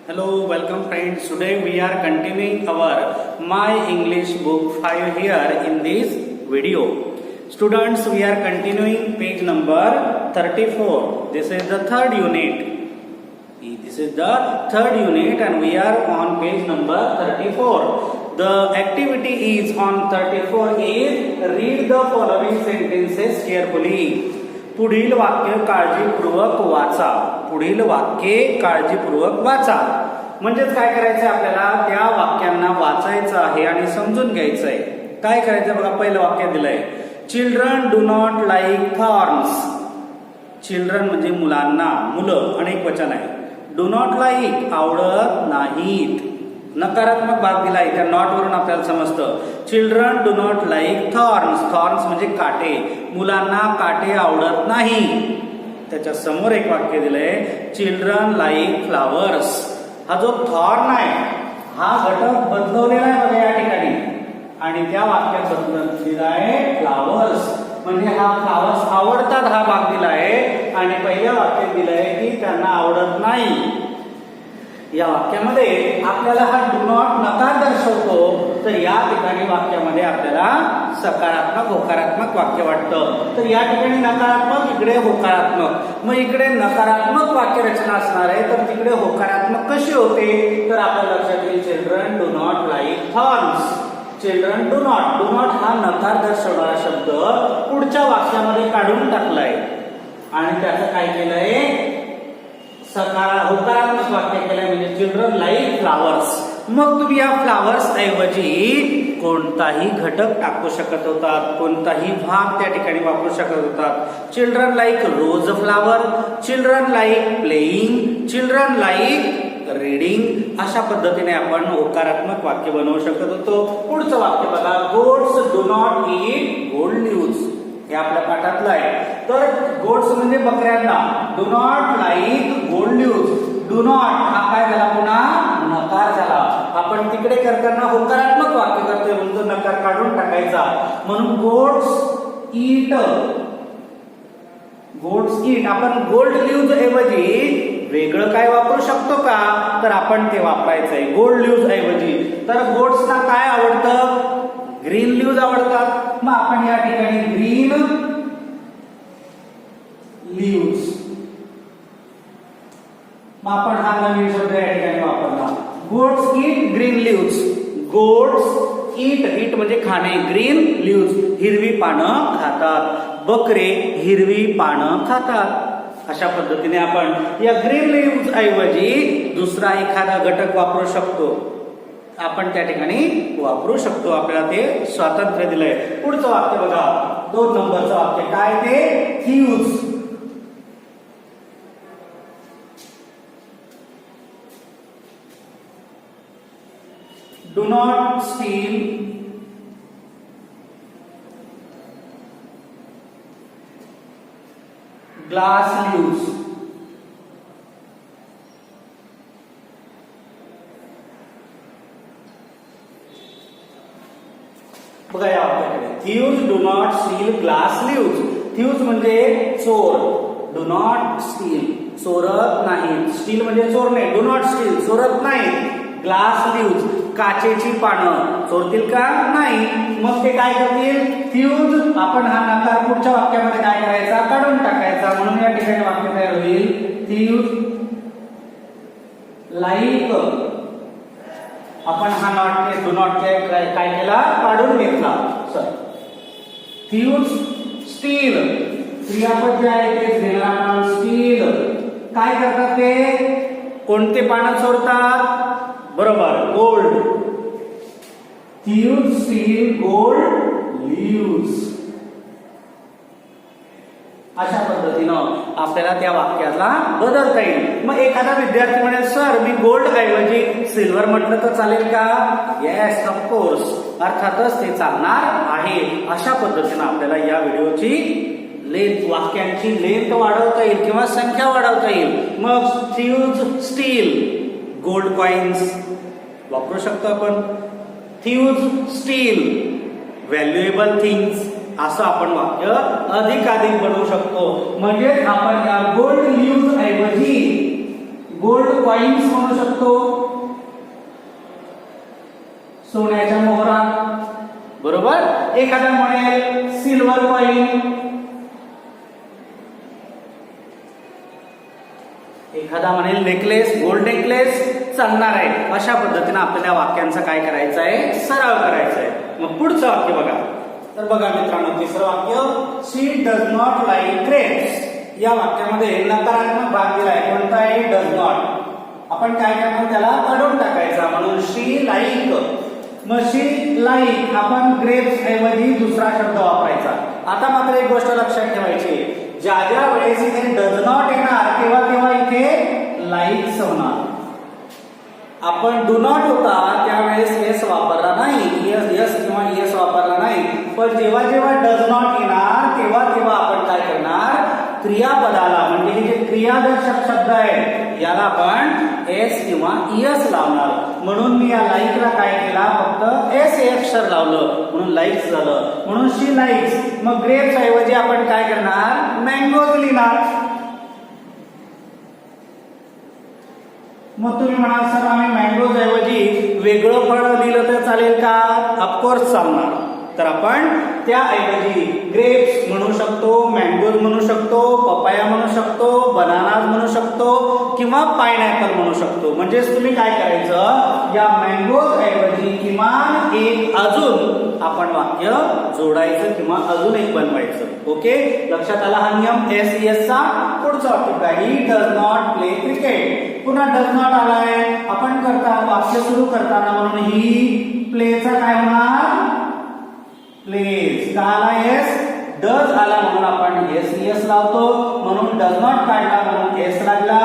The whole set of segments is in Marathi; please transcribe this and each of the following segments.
Hello, welcome friends. Today we are continuing our My English book 5 here in this video. Students, we are continuing page number 34. This is the third unit. This is the third unit and we are on page number 34. The activity is on 34 is read the following sentences carefully. पुढील वाक्य काळजीपूर्वक वाचा. पुढील वाक्ये काळजीपूर्वक वाचा. म्हणजेच काय करायचंय आपल्याला त्या वाक्यांना वाचायचं आहे आणि समजून घ्यायचं आहे. काय करायचं बघा, पहिलं वाक्य दिलंय children do not like thorns. Children म्हणजे मुलांना, मुलं अनेक वचन आहे. डू नॉट लाईक आवडत नाहीत. नकारात्मक भाग दिलाय, त्या नॉट वरून आपल्याला समजतं. Children do not like thorns. Thorns म्हणजे काटे. मुलांना काटे आवडत नाही. त्याच्या समोर एक वाक्य दिलंय चिल्ड्रन लाईक फ्लावर्स. हा जो थॉर्न आहे हा घटक बदलवलेला आहे बघा या ठिकाणी आणि त्या वाक्यात बदललेला आहे फ्लावर्स. म्हणजे हा फ्लावर्स आवडतात हा भाग दिलाय आणि पहिल्या वाक्यात दिलंय की त्यांना आवडत नाही. या वाक्यामध्ये आपल्याला हा डू नॉट नकार दर्शवतो, तर या ठिकाणी वाक्यामध्ये आपल्याला सकारात्मक होकारात्मक वाक्य वाटतं. तर या ठिकाणी नकारात्मक, इकडे होकारात्मक. मग इकडे नकारात्मक वाक्यरचना असणार आहे तर तिकडे होकारात्मक कशी होते तर आपल्या लक्षात येईल children do not like thorns. Children do not हा नकार दर्शवणारा शब्द पुढच्या वाक्यामध्ये काढून टाकलाय आणि त्याचं काय केलंय होकारात्मक वाक्य केलंय म्हणजे चिल्ड्रन लाईक फ्लावर्स. मग तुम्ही या फ्लावर्स ऐवजी कोणताही घटक टाकू शकत होतात, कोणताही भाग त्या ठिकाणी वापरू शकत होतात. Children like rose flower, children like playing, children like reading. अशा पद्धतीने आपण होकारात्मक वाक्य बनवू शकत होतो. पुढचं वाक्य बघा goats do not eat gold leaves. हे आपल्या पाठातलं आहे. तर गोट्स म्हणजे बकऱ्यांना. Do not like gold leaves. Do not हा काय झाला पुन्हा नकार झाला. आपण तिकडे करताना होकारात्मक वाक्य करतोय म्हणून तो नकार काढून टाकायचा. म्हणून गोट्स ईट. गोट्स ईट. आपण गोल्ड लीव्स ऐवजी वेगळं काय वापरू शकतो का तर आपण ते वापरायचंय गोल्ड लीव्स ऐवजी. तर गोट्सना काय आवडतं ग्रीन लीव्स आवडतात. मग आपण या ठिकाणी ग्रीन लीव्स. मग आपण हा नवीन शब्द या ठिकाणी वापरला. Goats eat green leaves. Goats eat म्हणजे खाणे. ग्रीन लीव्स हिरवी पानं खातात. बकरे हिरवी पानं खातात. अशा पद्धतीने आपण या ग्रीन लीव्स ऐवजी दुसरा एखादा घटक वापरू शकतो. आपण त्या ठिकाणी वापरू शकतो. आपल्याला ते स्वातंत्र्य दिलंय. पुढचं वाक्य बघा 2 नंबरचं वाक्य काय ते thieves. Do not steal glass leaves. बघा या वाक्याकडे thieves do not steal glass leaves. Thieves म्हणजे चोर. डू नॉट स्टील चोरत नाही. स्टील म्हणजे चोरणे. डू नॉट स्टील चोरत नाही. ग्लास लीव्स काचेची पानं चोरतील का नाही. मग ते काय करतील थीव्स. आपण हा नकार पुढच्या वाक्यामध्ये काय करायचा काढून टाकायचा. म्हणून या ठिकाणी वाक्य तयार होईल थीव्स लाईक. आपण हा नॉट डू नॉट काय केला काढून घेतला. थीव्स स्टील क्रियापद जे आहे ते घेणार स्टील. काय करतात ते कोणते पानं चोरतात बरोबर gold. Thieves steel gold leaves. अशा पद्धतीनं आपल्याला त्या वाक्याला बदलता येईल. मग एखादा विद्यार्थी म्हणेल सर मी गोल्ड ऐवजी सिल्वर म्हटलं तर चालेल का. येस ऑफकोर्स अर्थातच ते चालणार आहे. अशा पद्धतीनं आपल्याला या व्हिडिओची लेंथ वाक्यांची लेंथ वाढवता येईल किंवा संख्या वाढवता येईल. मग थीव्स स्टील गोल्ड कॉइन्स वापरू शकतो आपण. थीव्स स्टील व्हॅल्युएबल थिंग्स असं आपण वाक्य अधिकाधिक बनवू शकतो. म्हणजे आपण या गोल्ड लीव्स ऐवजी गोल्ड कॉइन्स म्हणू शकतो. एखादा म्हणेल नेकलेस, गोल्ड नेकलेस चालणार आहे. अशा पद्धतीने आपल्याला वाक्यांचा काय करायचं आहे, सराव करायचा आहे. मग पुढचं वाक्य बघा. तर बघा मित्रांनो, तिसरं वाक्य, शी डज नॉट लाईक ग्रेप्स. या वाक्यामध्ये नकारात्मक भाग दिलाय. कोणता आहे, डज नॉट. आपण काय करणार, त्याला काढून टाकायचा. म्हणून शी लाईक. मग शी लाईक आपण ग्रेप्स ऐवजी दुसरा शब्द वापरायचा. आता मात्र एक गोष्ट लक्षात ठेवायची, ज्या ज्या वेळेस इथे डज नॉट येणार तेव्हा तेव्हा इथे लाईक्स होणार. आपण डू नॉट होता त्यावेळेस एस वापरला नाही, यस किंवा एस वापरला नाही. पण जेव्हा जेव्हा डज नॉट येणार तेव्हा तेव्हा आपण काय करणार, क्रियापदाला म्हणजे हे जे क्रियादर्शक शब्द आहे याला आपण एस किंवा एस लावणार. म्हणून मी या लाईकला काय केला, फक्त एस हे अक्षर लावलं म्हणून लाईक्स झालं. म्हणून शी लाईक्स. मग ग्रेप्स ऐवजी आपण काय करणार, मँगोज लिहिणार. मग तुम्ही म्हणाल सर आम्ही मँगोज ऐवजी वेगळं फळ लिहिलं तर चालेल का, ऑफकोर्स चालणार. तर आपण त्याऐवजी ग्रेप्स म्हणू शकतो, मँगोज म्हणू शकतो, पपाया म्हणू शकतो, बनानाज म्हणू शकतो किंवा पायनॅपल म्हणू शकतो. म्हणजेच तुम्ही काय करायचं, या मँगोज ऐवजी किमान एक अजून आपण वाक्य जोडायचं किंवा अजून एक बनवायचं. ओके, लक्षात आला हा नियम एस एस चा. पुढचं वाक्य काय, he does not play cricket. पुन्हा डज नॉट आलाय. आपण वाक्य सुरू करताना म्हणून ही प्लेचा काय होणार, प्लेज. का आला एस, डज आला म्हणून आपण एस एस लावतो. म्हणून डज नॉट काढला म्हणून एस लागला.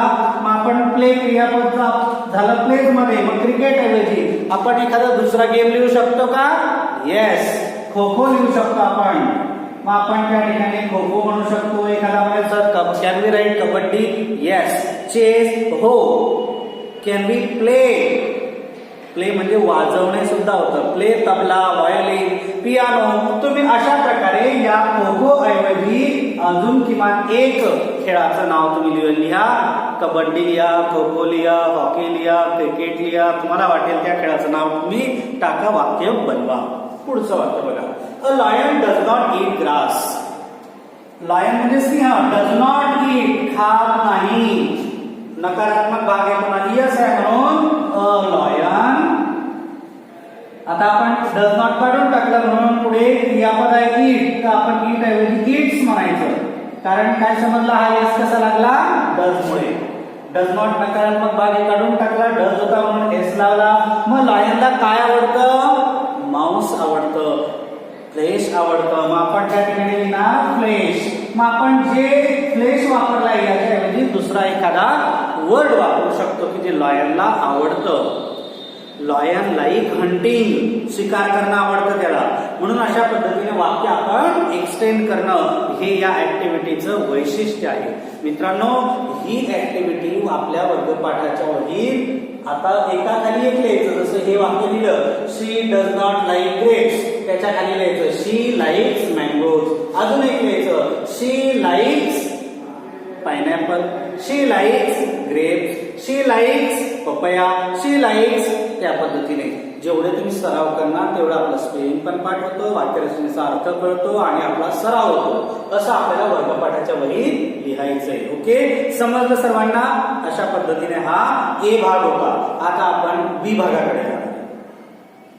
मग आपण प्ले क्रियापद झालं प्लेज मध्ये. मग क्रिकेट ऐवजी आपण एखादा दुसरा गेम लिहू शकतो का, येस, खो खो लिहू शकतो आपण. मग आपण त्या ठिकाणी खो खो म्हणू शकतो. एखादा म्हणजे sir can we write kabaddi, yes. Chess, हो. कॅन वी प्ले, प्ले म्हणजे वाजवणे सुद्धा होतं. Play tabla, violin, piano. तुम्ही अशा प्रकारे या खो खो ऐवजी अजून किमान एक खेळाचं नाव तुम्ही लिहा. कबड्डी लिहा, खो खो लिहा, हॉकी लिहा, क्रिकेट लिहा. तुम्हाला वाटेल त्या खेळाचं नाव तुम्ही टाका, वाक्य बनवा. पुढचं वाक्य बघा, a lion does not eat grass. Lion म्हणजे सिंह, डज नॉट ईट खात नाही. नकारात्मक भाग आहे पुन्हा यस आहे म्हणून अ लायन. आता आपण डज नॉट काढून टाकलं म्हणून पुढे क्रियापद आहे ईट. तर आपण ईट ऐवजी ईट्स म्हणायचं. कारण काय समजला, हा यस कसा लागला, डज मुळे. डज नॉट नकारात्मक भाग काढून टाकला, डज होता म्हणून एस लावला. मग लायनला काय आवडतं, मांस आवडतं, फ्लेश आवडतं. मग आपण त्या ठिकाणी लिहिणार फ्लेश. मग आपण जे फ्लेश वापरलाय याच्याऐवजी दुसरा एखादा वर्ड वापरू शकतो की जे लॉयनला आवडतं. लॉयन लाईक हंटिंग, शिकार करणं आवडतं त्याला. म्हणून अशा पद्धतीने वाक्य आपण एक्सटेंड करणं हे या ऍक्टिव्हिटीचं वैशिष्ट्य आहे. मित्रांनो, ही ऍक्टिव्हिटी आपल्या वर्गपाठाच्या वहीत आता एका खाली एक लिहायचं. जसं हे वाक्य लिहिलं, शी डज नॉट लाईक ग्रेप्स, त्याच्या खाली लिहायचं शी लाईक्स मँगोज. अजून एक लिहायचं, शी लाईक्स पायनॅपल, शी लाईक्स ग्रेप्स, शी लाईक्स पपया, शी लाईक्स. त्या पद्धतीने जेवढे तुम्ही सराव करणार तेवढा आपला स्पेलिंग पण पाठ होतो, वाक्यरचनेचा अर्थ कळतो आणि आपला सराव होतो. असं आपल्याला वर्गपाठाच्या वहीत लिहायचंय. ओके, समजलं सर्वांना. अशा पद्धतीने हा ए भाग होता. आता आपण बी भागाकडे जाणार.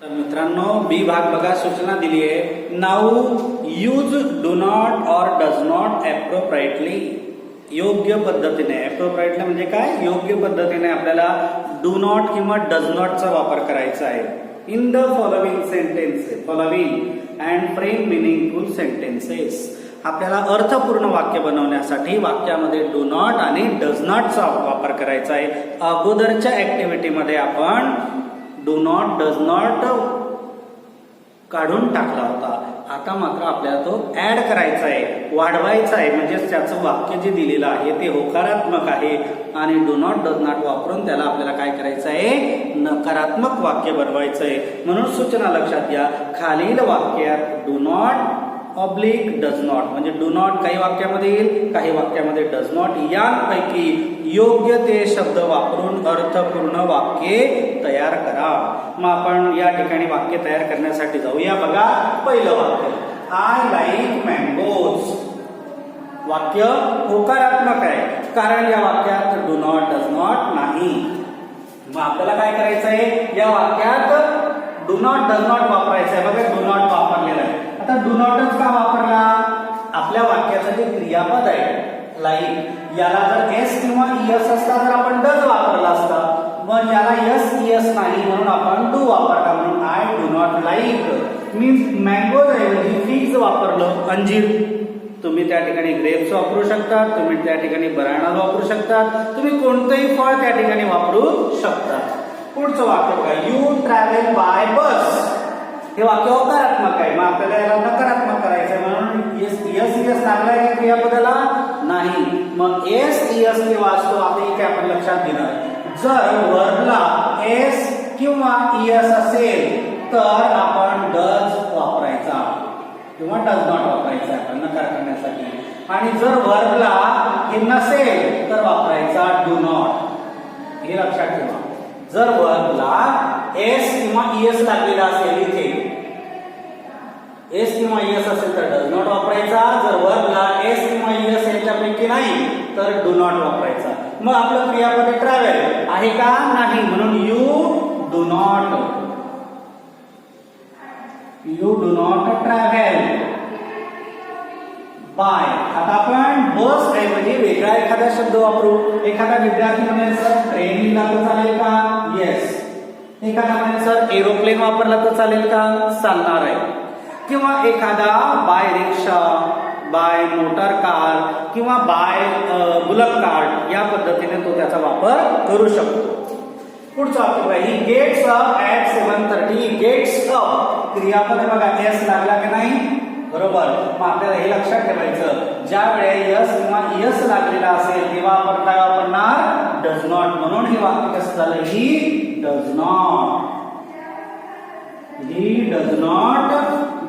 तर मित्रांनो, बी भाग बघा, सूचना दिली आहे. नाऊ यूज डू नॉट और डज नॉट अप्रोप्रिएटली. योग्य पद्धतीने, अप्रोप्रिएटली म्हणजे काय, योग्य पद्धतीने आपल्याला डू नॉट किंवा डज नॉटचा वापर करायचा आहे. In the following sentences, following and frame meaningful sentences. आपल्याला अर्थपूर्ण वाक्य बनवण्यासाठी वाक्यामध्ये डू नॉट आणि डज नॉटचा वापर करायचा आहे. अगोदरच्या ऍक्टिव्हिटीमध्ये आपण डू नॉट डज नॉट काढून टाकला होता. आता मात्र आपल्याला तो ऍड करायचा आहे, वाढवायचा आहे. म्हणजे त्याचं वाक्य जे दिलेलं आहे ते होकारात्मक आहे आणि डू नॉट डज नॉट वापरून त्याला आपल्याला काय करायचं आहे, नकारात्मक वाक्य बनवायचं आहे. म्हणून सूचना लक्षात घ्या, खालील वाक्यात do not oblique does not म्हणजे डू नॉट काही वाक्यामध्ये येईल, काही वाक्यामध्ये डज नॉट. यांपैकी योग्य ते शब्द वापरून अर्थपूर्ण वाक्ये तयार करा. मग आपण या ठिकाणी वाक्य तयार करण्यासाठी जाऊया. बघा, पहिलं वाक्य, आय लाईक मँगोज. वाक्य होकारात्मक आहे, कारण या वाक्यात डू नॉट डज नॉट नाही. मग आपल्याला काय करायचं आहे, या वाक्यात डू नॉट डज नॉट वापरायचं आहे. बघा डू नॉट वापरलेला आहे. आता डू नॉटच का वापरला, आपल्या वाक्याचं जे क्रियापद आहे लाईक, याला जर एस किंवा ईएस असता तर आपण डज वापरला असता. पण याला एस ईएस नाही म्हणून आपण डू वापरला. म्हणून I do not like means mangoes ऐवजी फिग्स वापरलं, अंजीर. तुम्ही त्या ठिकाणी ग्रेप्स वापरू शकता, तुम्ही त्या ठिकाणी बनाना वापरू शकता, तुम्ही कोणतंही फळ त्या ठिकाणी वापरू शकता. पुढचं वाक्य बघा, यू ट्रॅव्हल बाय बस. हे वाक्य होकारात्मक आहे, मग आपल्याला याला नकारात्मक करायचं आहे. म्हणून एस ईएस लागलाय का क्रियापदाला, नाही. मग एस ईएस ने वाचतो आपण इथे आपण लक्षात घेणार. जर वर्बला एस किंवा ईएस असेल तर आपण डज वापरायचा किंवा डज नॉट वापरायचा आपण नकार करण्यासाठी. आणि जर वर्बला हे नसेल तर वापरायचा डू नॉट. हे लक्षात ठेवा. जर वर्बला एस किंवा ईएस लागलेला असेल, इथे एस किंवा ईएस असेल तर डज नॉट वापरायचा. जर वर्बला एस किंवा ईएस याच्यापैकी नाही तर डू नॉट वापरायचा. मग आपलं क्रियापद ट्रॅव्हल आहे का, नाही. म्हणून you do not travel by. आता आपण बस ऐवजी वेगळा एखादा शब्द वापरू. एखादा विद्यार्थी म्हणेल सर ट्रेनला तर चालेल का, येस. एखादा म्हणेल सर एरोप्लेन वापरला तर चालेल का, चालणार आहे. किंवा एखादा बाय रिक्षा, बाय मोटर कार किंवा बाय बुलक कार्ट या पद्धतीने तो त्याचा वापर करू शकतो. पुढचं वाक्य बघा, he gets up at 7:30. Gets up क्रियापद बघा, एस लागला की नाही, बरोबर. मग आपल्याला हे लक्षात ठेवायचं, ज्या वेळेस यस किंवा ईएस लागलेला असेल तेव्हा आपण काय वापरणार, डज नॉट. म्हणून हे वाक्य कसं झालं, he does not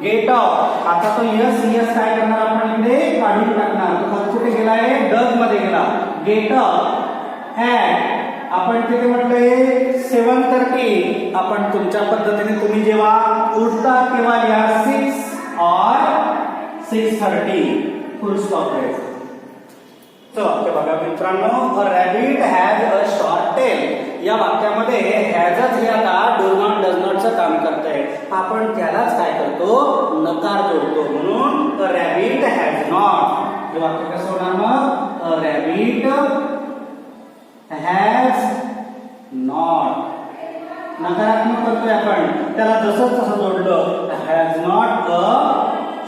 get up. आता तो यस ईएस काय करणार आपण इकडे काढून टाकणार. तो कुठे गेलाय, डज मध्ये गेला. गेट अप ऍट आपण तिथे म्हटलंय 7:30. आपण तुमच्या पद्धतीने तुम्ही जेव्हा उठता तेव्हा या 6 or 6:30 फुल स्टॉप करायचं. चला बघा मित्रांनो, rabbit has a short tail. या वाक्यामध्ये हॅजच हे आता डू नॉट डज नॉटचं काम करतंय. आपण त्यालाच काय करतो, नकार जोडतो. म्हणून रॅबिट हॅज नॉट. हे वाक्य कसं होणार मग, रॅबिट हॅज नॉट. नकारात्मक करतोय आपण, त्याला जसं तसं जोडलं. Has not a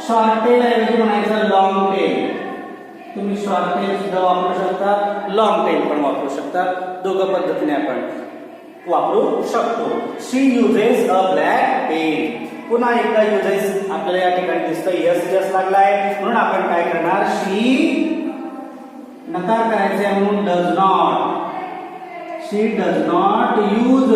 short tail ऐवजी म्हणायचं लॉंग टेल. तुम्ही शॉर्ट टेल सुद्धा वापरू शकता, लॉंग टेल पण वापरू शकता. दोघं पद्धतीने आपण वापरू शकतो. शी युजेस अ ब्लॅक पेन. पुन्हा एकदा युजेस आपल्याला या ठिकाणी दिसतं, यस यस लागलाय म्हणून आपण काय करणार, शी नकार करायचे म्हणून does not. She does not use.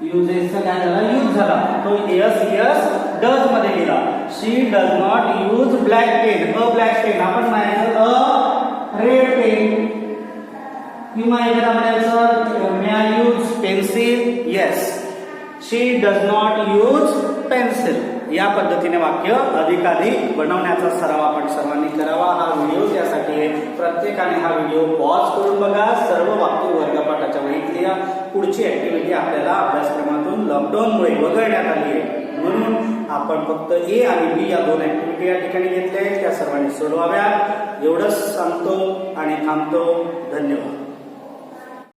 युजेसचा काय झाला, यूज झाला. तो यस यस डज मध्ये गेला. She does not use black pen. A black pen आपण म्हणायचं अ रेड पेन. किंवा एखादा म्हणायचं may I use pencil. Yes, she does not use pencil. या पद्धतीने वाक्य अधिकाधिक बनवण्याचा सराव आपण सर्वांनी करावा. हा व्हिडिओ त्यासाठी आहे. प्रत्येकाने हा व्हिडिओ पॉज करून बघा. सर्व वाक्य वर्गपाठाच्या वहीत लिहा. पुढची ऍक्टिव्हिटी आपल्याला अभ्यासक्रमातून लॉकडाऊनमुळे वगळण्यात आली आहे, म्हणून आपण फक्त ए आणि बी या दोन ऍक्टिव्हिटी या ठिकाणी घेतल्या आहेत. त्या सर्वांनी सोडवाव्या. एवढंच सांगतो आणि थांबतो. धन्यवाद.